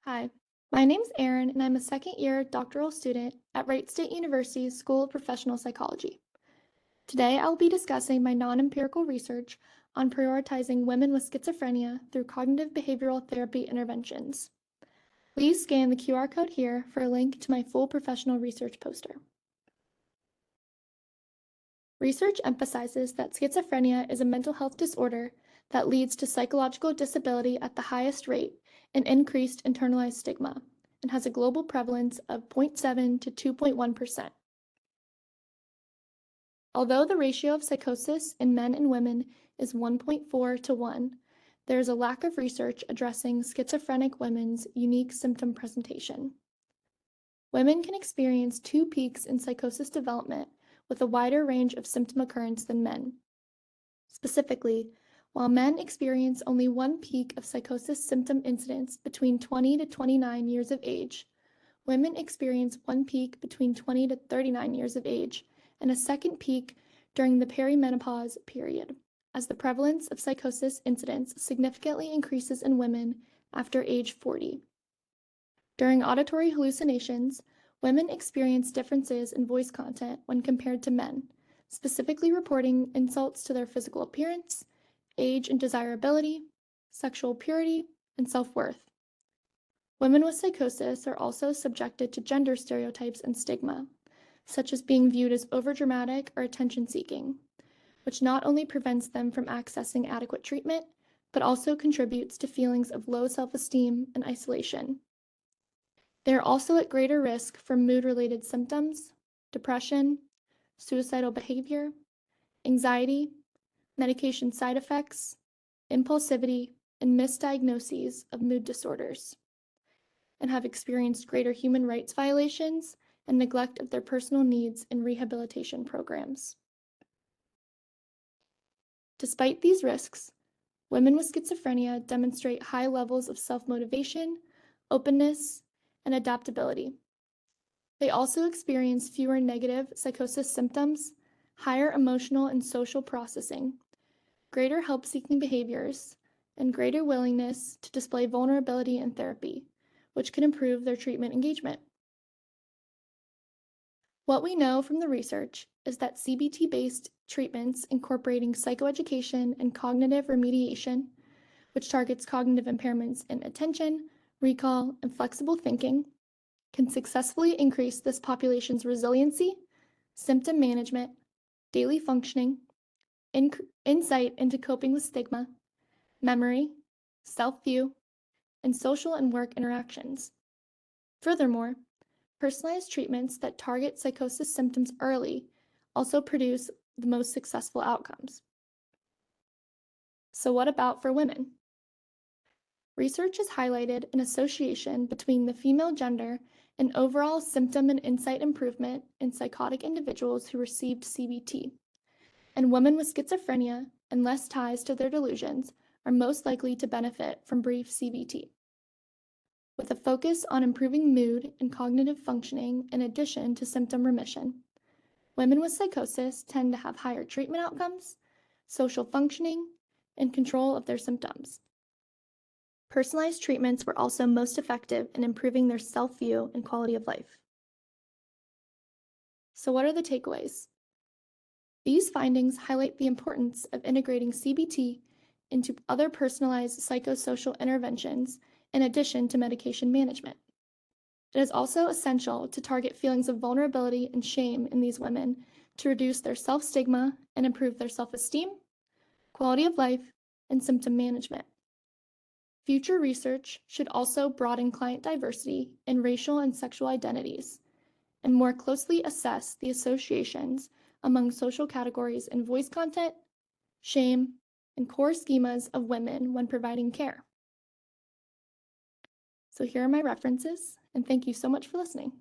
Hi, my name's Erin, and I'm a second-year doctoral student at Wright State University's School of Professional Psychology. Today, I'll be discussing my non-empirical research on prioritizing women with schizophrenia through cognitive behavioral therapy interventions. Please scan the QR code here for a link to my full professional research poster. Research emphasizes that schizophrenia is a mental health disorder that leads to psychological disability at the highest rate and increased internalized stigma, and has a global prevalence of 0.7 to 2.1%. Although the ratio of psychosis in men and women is 1.4 to 1, there is a lack of research addressing schizophrenic women's unique symptom presentation. Women can experience two peaks in psychosis development with a wider range of symptom occurrence than men. Specifically, while men experience only one peak of psychosis symptom incidence between 20 to 29 years of age, women experience one peak between 20 to 39 years of age and a second peak during the perimenopause period, as the prevalence of psychosis incidence significantly increases in women after age 40. During auditory hallucinations, women experience differences in voice content when compared to men, specifically reporting insults to their physical appearance, age and desirability, sexual purity, and self-worth. Women with psychosis are also subjected to gender stereotypes and stigma, such as being viewed as overdramatic or attention-seeking, which not only prevents them from accessing adequate treatment, but also contributes to feelings of low self-esteem and isolation. They are also at greater risk for mood-related symptoms, depression, suicidal behavior, anxiety, medication side effects, impulsivity, and misdiagnoses of mood disorders, and have experienced greater human rights violations and neglect of their personal needs in rehabilitation programs. Despite these risks, women with schizophrenia demonstrate high levels of self-motivation, openness, and adaptability. They also experience fewer negative psychosis symptoms, higher emotional and social processing, greater help-seeking behaviors, and greater willingness to display vulnerability in therapy, which can improve their treatment engagement. What we know from the research is that CBT-based treatments incorporating psychoeducation and cognitive remediation, which targets cognitive impairments in attention, recall, and flexible thinking, can successfully increase this population's resiliency, symptom management, daily functioning, insight into coping with stigma, memory, self-view, and social and work interactions. Furthermore, personalized treatments that target psychosis symptoms early also produce the most successful outcomes. So what about for women? Research has highlighted an association between the female gender and overall symptom and insight improvement in psychotic individuals who received CBT, and women with schizophrenia and less ties to their delusions are most likely to benefit from brief CBT. With a focus on improving mood and cognitive functioning in addition to symptom remission, women with psychosis tend to have higher treatment outcomes, social functioning, and control of their symptoms. Personalized treatments were also most effective in improving their self-view and quality of life. So what are the takeaways? These findings highlight the importance of integrating CBT into other personalized psychosocial interventions in addition to medication management. It is also essential to target feelings of vulnerability and shame in these women to reduce their self-stigma and improve their self-esteem, quality of life, and symptom management. Future research should also broaden client diversity in racial and sexual identities, and more closely assess the associations among social categories in voice content, shame, and core schemas of women when providing care. So here are my references, and thank you so much for listening.